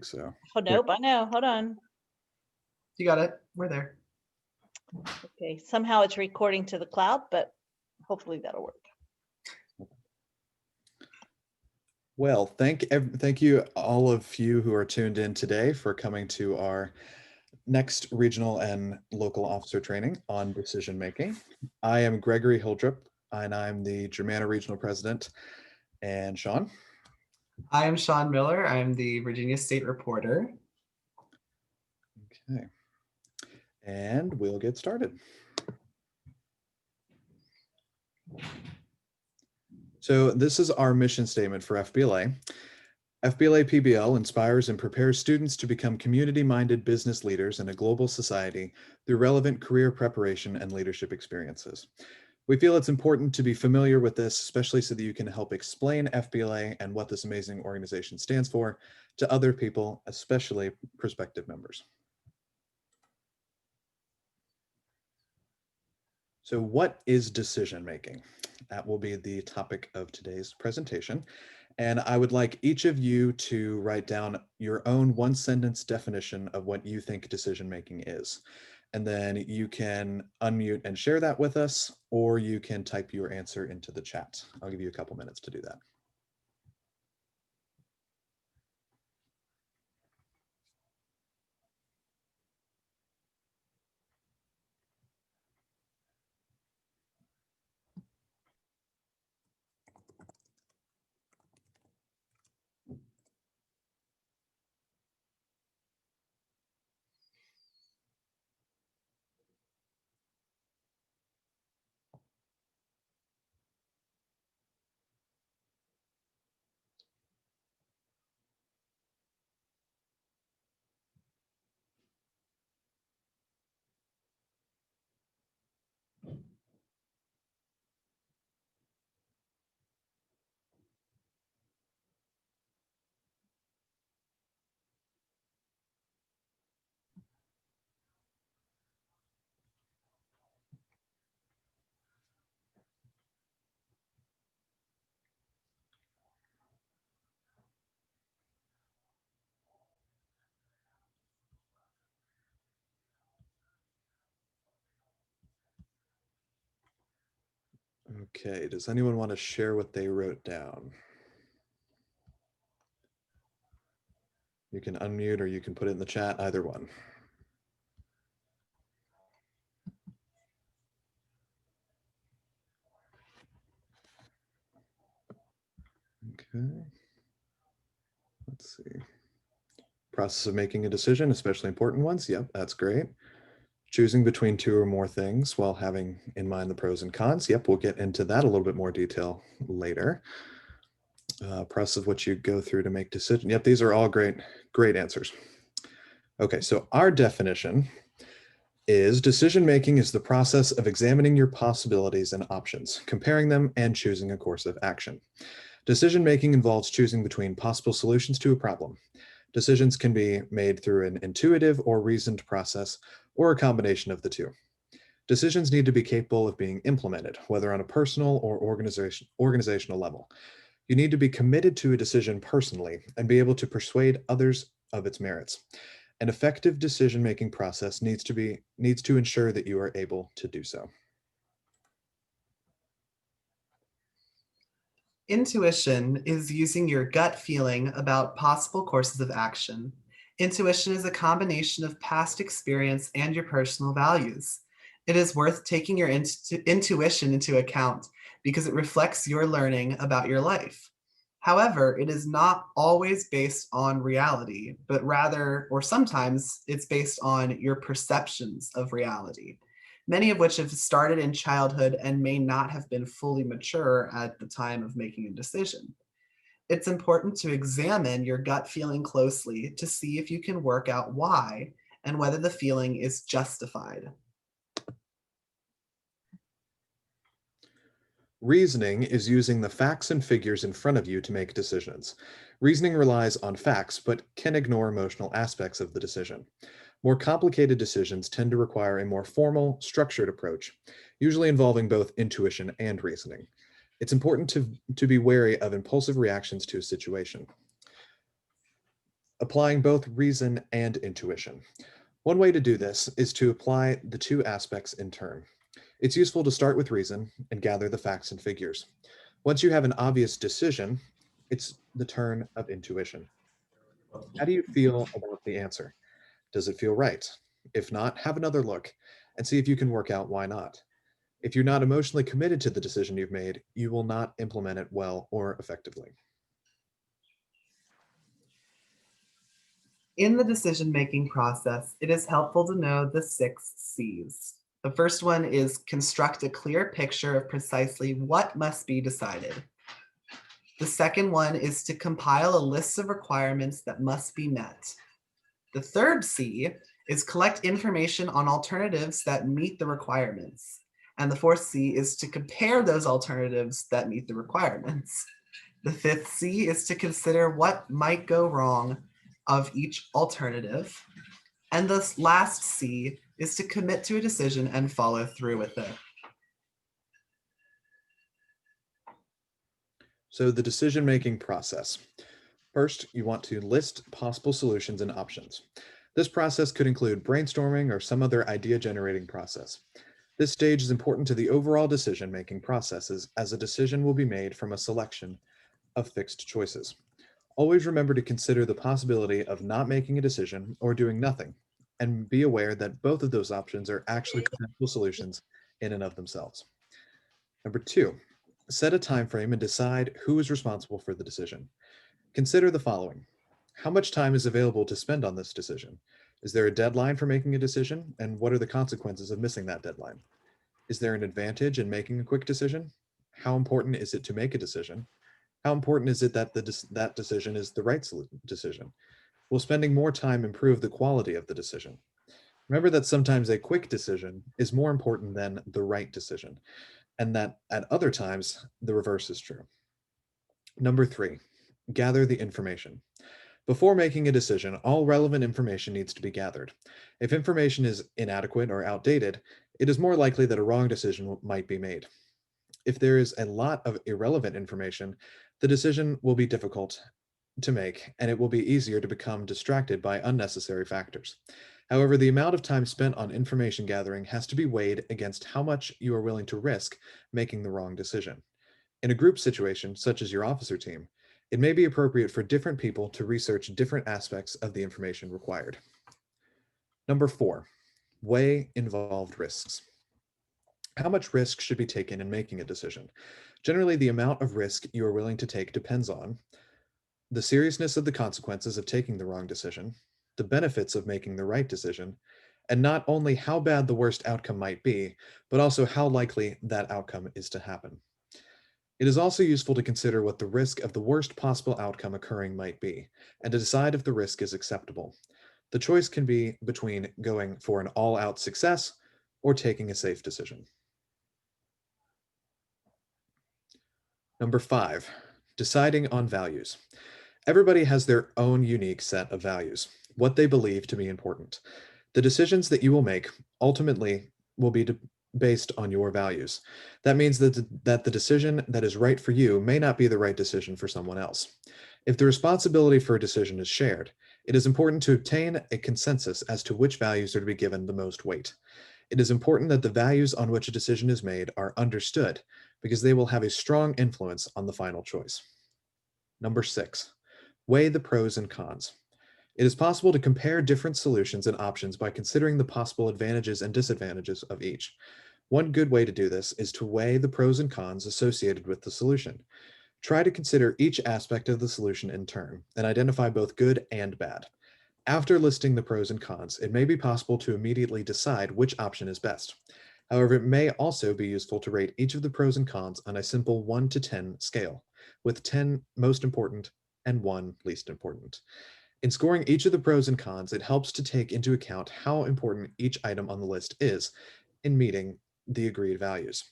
So Oh, nope, I know. Hold on. You got it. We're there. Okay, somehow it's recording to the cloud, but hopefully that'll work. well, thank you all of you who are tuned in today for coming to our next regional and local officer training on decision making. I am Gregory Hildrep, and I'm the Germanna Regional President. And Sean? I am Sean Miller. I'm the Virginia State Reporter. Okay. And we'll get started. So this is our mission statement for FBLA. FBLA PBL inspires and prepares students to become community-minded business leaders in a global society through relevant career preparation and leadership experiences. We feel it's important to be familiar with this, especially so that you can help explain FBLA and what this amazing organization stands for to other people, especially prospective members. So what is decision making? That will be the topic of today's presentation. And I would like each of you to write down your own one-sentence definition of what you think decision making is. And then you can unmute and share that with us, or you can type your answer into the chat. I'll give you a couple minutes to do that. Okay, does anyone want to share what they wrote down? You can unmute or you can put it in the chat, either one. Okay. Let's see. Process of making a decision, especially important ones. Yep, that's great. Choosing between two or more things while having in mind the pros and cons. Yep, we'll get into that a little bit more detail later. Process of what you go through to make decision. Yep, these are all great answers. Okay, so our definition is decision making is the process of examining your possibilities and options, comparing them, and choosing a course of action. Decision making involves choosing between possible solutions to a problem. Decisions can be made through an intuitive or reasoned process, or a combination of the two. Decisions need to be capable of being implemented, whether on a personal or organizational level. You need to be committed to a decision personally and be able to persuade others of its merits. An effective decision-making process needs to ensure that you are able to do so. Intuition is using your gut feeling about possible courses of action. Intuition is a combination of past experience and your personal values. It is worth taking your intuition into account because it reflects your learning about your life. However, it is not always based on reality, but rather, or sometimes, it's based on your perceptions of reality, many of which have started in childhood and may not have been fully mature at the time of making a decision. It's important to examine your gut feeling closely to see if you can work out why and whether the feeling is justified. Reasoning is using the facts and figures in front of you to make decisions. Reasoning relies on facts, but can ignore emotional aspects of the decision. More complicated decisions tend to require a more formal, structured approach, usually involving both intuition and reasoning. It's important to be wary of impulsive reactions to a situation. applying both reason and intuition. One way to do this is to apply the two aspects in turn. It's useful to start with reason and gather the facts and figures. Once you have an obvious decision, it's the turn of intuition. How do you feel about the answer? Does it feel right? If not, have another look and see if you can work out why not. If you're not emotionally committed to the decision you've made, you will not implement it well or effectively. In the decision-making process, it is helpful to know the 6 C's. The first one is construct a clear picture of precisely what must be decided. The second one is to compile a list of requirements that must be met. The third C is collect information on alternatives that meet the requirements. And the fourth C is to compare those alternatives that meet the requirements. The fifth C is to consider what might go wrong of each alternative. And the last C is to commit to a decision and follow through with it. So the decision-making process. First, you want to list possible solutions and options. This process could include brainstorming or some other idea-generating process. This stage is important to the overall decision-making processes, as a decision will be made from a selection of fixed choices. Always remember to consider the possibility of not making a decision or doing nothing, and be aware that both of those options are actually potential solutions in and of themselves. Number 2, set a time frame and decide who is responsible for the decision. Consider the following. How much time is available to spend on this decision? Is there a deadline for making a decision? And what are the consequences of missing that deadline? Is there an advantage in making a quick decision? How important is it to make a decision? How important is it that that decision is the right decision? Will spending more time improve the quality of the decision? Remember that sometimes a quick decision is more important than the right decision, and that at other times, the reverse is true. Number 3, gather the information. Before making a decision, all relevant information needs to be gathered. If information is inadequate or outdated, it is more likely that a wrong decision might be made. If there is a lot of irrelevant information, the decision will be difficult to make, and it will be easier to become distracted by unnecessary factors. However, the amount of time spent on information gathering has to be weighed against how much you are willing to risk making the wrong decision. In a group situation, such as your officer team, it may be appropriate for different people to research different aspects of the information required. Number 4, weigh involved risks. How much risk should be taken in making a decision? Generally, the amount of risk you are willing to take depends on the seriousness of the consequences of taking the wrong decision, the benefits of making the right decision, and not only how bad the worst outcome might be, but also how likely that outcome is to happen. It is also useful to consider what the risk of the worst possible outcome occurring might be, and to decide if the risk is acceptable. The choice can be between going for an all-out success or taking a safe decision. Number 5, deciding on values. Everybody has their own unique set of values, what they believe to be important. The decisions that you will make ultimately will be based on your values. That means that the decision that is right for you may not be the right decision for someone else. If the responsibility for a decision is shared, it is important to obtain a consensus as to which values are to be given the most weight. It is important that the values on which a decision is made are understood, because they will have a strong influence on the final choice. Number 6, weigh the pros and cons. It is possible to compare different solutions and options by considering the possible advantages and disadvantages of each. One good way to do this is to weigh the pros and cons associated with the solution. Try to consider each aspect of the solution in turn and identify both good and bad. After listing the pros and cons, it may be possible to immediately decide which option is best. However, it may also be useful to rate each of the pros and cons on a simple 1 to 10 scale, with 10 most important and 1 least important. In scoring each of the pros and cons, it helps to take into account how important each item on the list is in meeting the agreed values.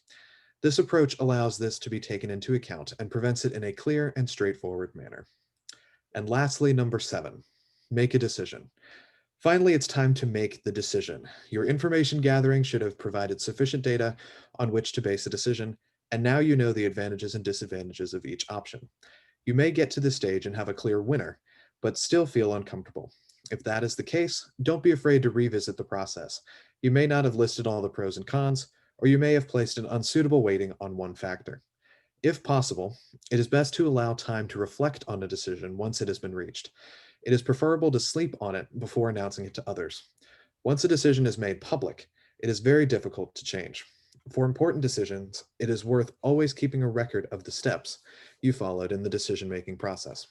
This approach allows this to be taken into account and prevents it in a clear and straightforward manner. And lastly, number 7, make a decision. Finally, it's time to make the decision. Your information gathering should have provided sufficient data on which to base a decision, and now you know the advantages and disadvantages of each option. You may get to this stage and have a clear winner, but still feel uncomfortable. If that is the case, don't be afraid to revisit the process. You may not have listed all the pros and cons, or you may have placed an unsuitable weighting on one factor. If possible, it is best to allow time to reflect on a decision once it has been reached. It is preferable to sleep on it before announcing it to others. Once a decision is made public, it is very difficult to change. For important decisions, it is worth always keeping a record of the steps you followed in the decision-making process.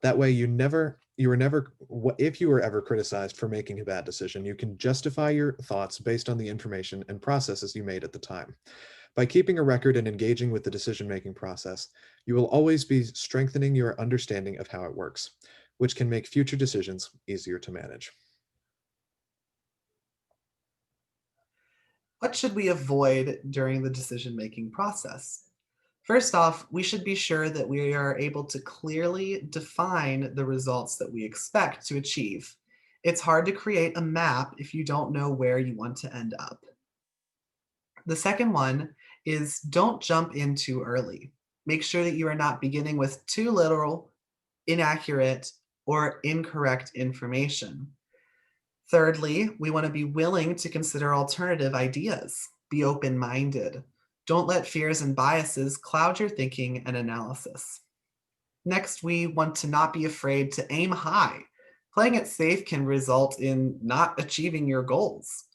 That way, if you were ever criticized for making a bad decision, you can justify your thoughts based on the information and processes you made at the time. By keeping a record and engaging with the decision-making process, you will always be strengthening your understanding of how it works, which can make future decisions easier to manage. What should we avoid during the decision-making process? First off, we should be sure that we are able to clearly define the results that we expect to achieve. It's hard to create a map if you don't know where you want to end up. The second one is don't jump in too early. Make sure that you are not beginning with too literal, inaccurate, or incorrect information. Thirdly, we want to be willing to consider alternative ideas. Be open-minded. Don't let fears and biases cloud your thinking and analysis. Next, we want to not be afraid to aim high. Playing it safe can result in not achieving your goals.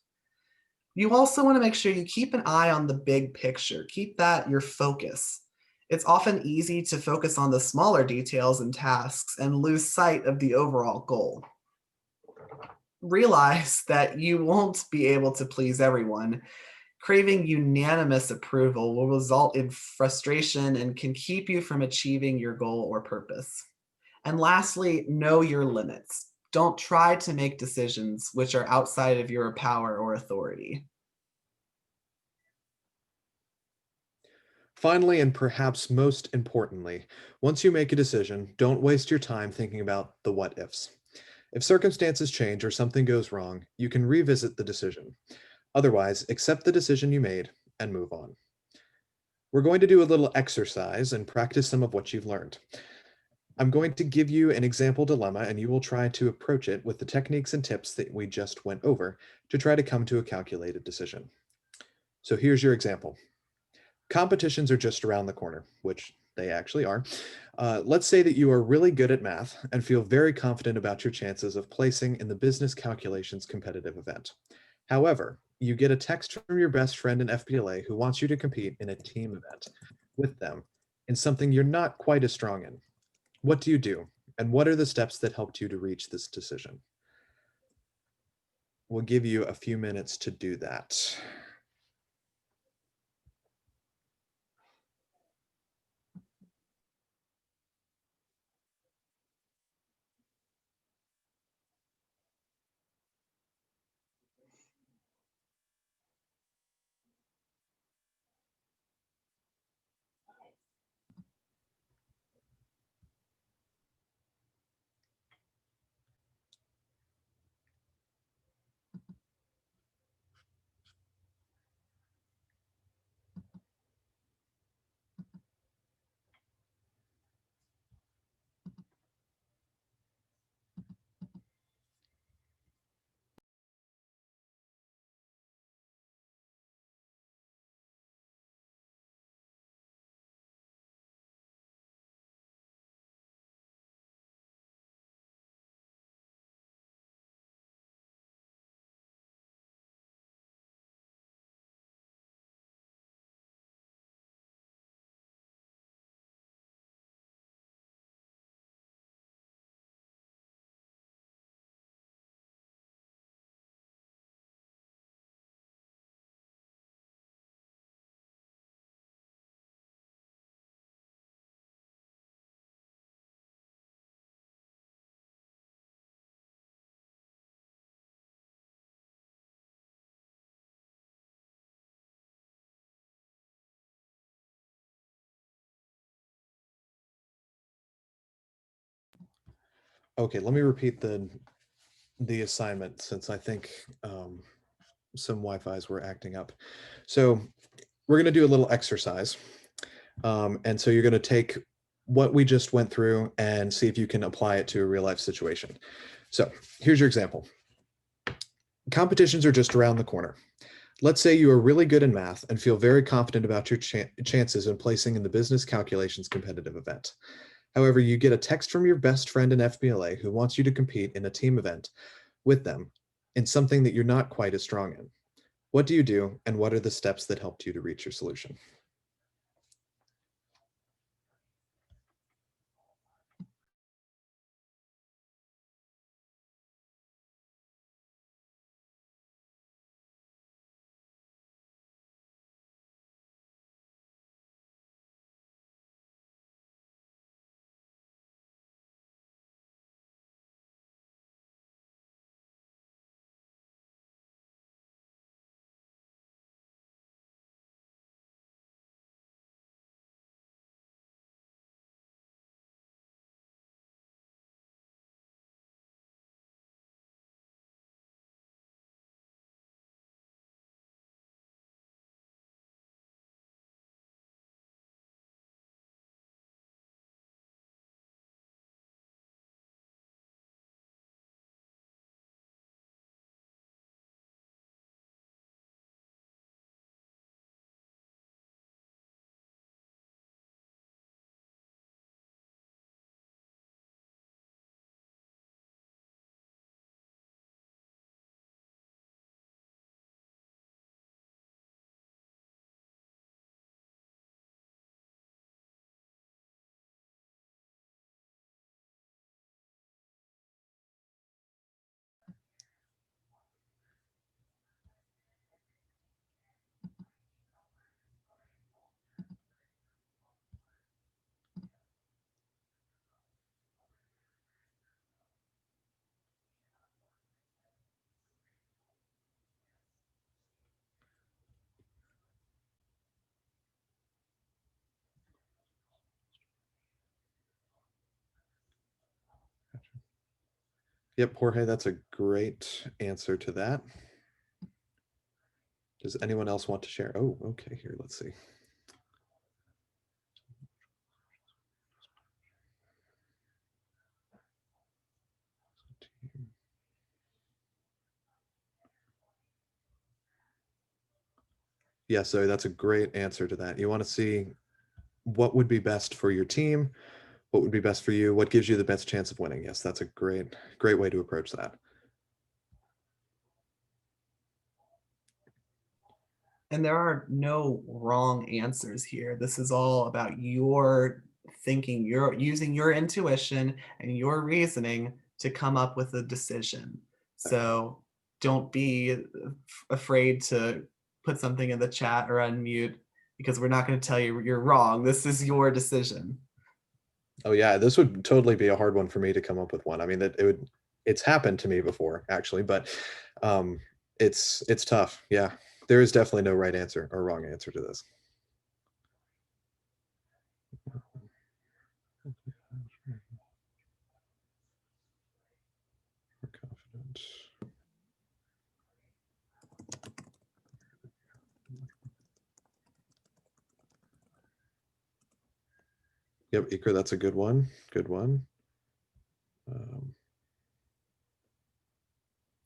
You also want to make sure you keep an eye on the big picture. Keep that your focus. It's often easy to focus on the smaller details and tasks and lose sight of the overall goal. Realize that you won't be able to please everyone. Craving unanimous approval will result in frustration and can keep you from achieving your goal or purpose. And lastly, know your limits. Don't try to make decisions which are outside of your power or authority. Finally, and perhaps most importantly, once you make a decision, don't waste your time thinking about the what ifs. If circumstances change or something goes wrong, you can revisit the decision. Otherwise, accept the decision you made and move on. We're going to do a little exercise and practice some of what you've learned. I'm going to give you an example dilemma, and you will try to approach it with the techniques and tips that we just went over to try to come to a calculated decision. So here's your example. Competitions are just around the corner, which they actually are. Let's say that you are really good at math and feel very confident about your chances of placing in the business calculations competitive event. However, you get a text from your best friend in FBLA who wants you to compete in a team event with them in something you're not quite as strong in. What do you do? And what are the steps that helped you to reach this decision? We'll give you a few minutes to do that. Okay, let me repeat the assignment since I think some Wi-Fi's were acting up. So we're going to do a little exercise. And so you're going to take what we just went through and see if you can apply it to a real life situation. So here's your example. Competitions are just around the corner. Let's say you are really good in math and feel very confident about your chances in placing in the business calculations competitive event. However, you get a text from your best friend in FBLA who wants you to compete in a team event with them in something that you're not quite as strong in. What do you do, and what are the steps that helped you to reach your solution? Yep, Jorge, that's a great answer to that. Does anyone else want to share? Oh, okay, here, let's see. Yeah, so that's a great answer to that. You want to see what would be best for your team, what would be best for you, what gives you the best chance of winning. Yes, that's a great way to approach that. And there are no wrong answers here. This is all about your thinking, you're using your intuition and your reasoning to come up with a decision. So don't be afraid to put something in the chat or unmute, because we're not going to tell you you're wrong. This is your decision. Oh yeah, this would totally be a hard one for me to come up with one. I mean, it's happened to me before actually, but it's tough. Yeah, there is definitely no right answer or wrong answer to this. Confident. Yep, Iker, that's a good one. Good one.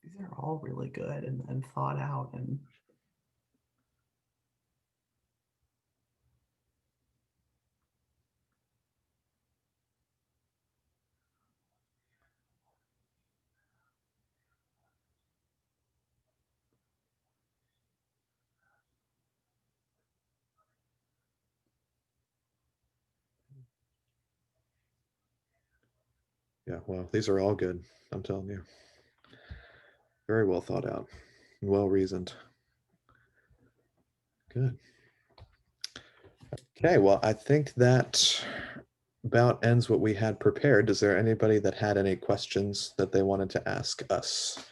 These are all really good and thought out. And yeah, well, these are all good. I'm telling you. Very well thought out, well reasoned. Good. Okay, well, I think that about ends what we had prepared. Is there anybody that had any questions that they wanted to ask us?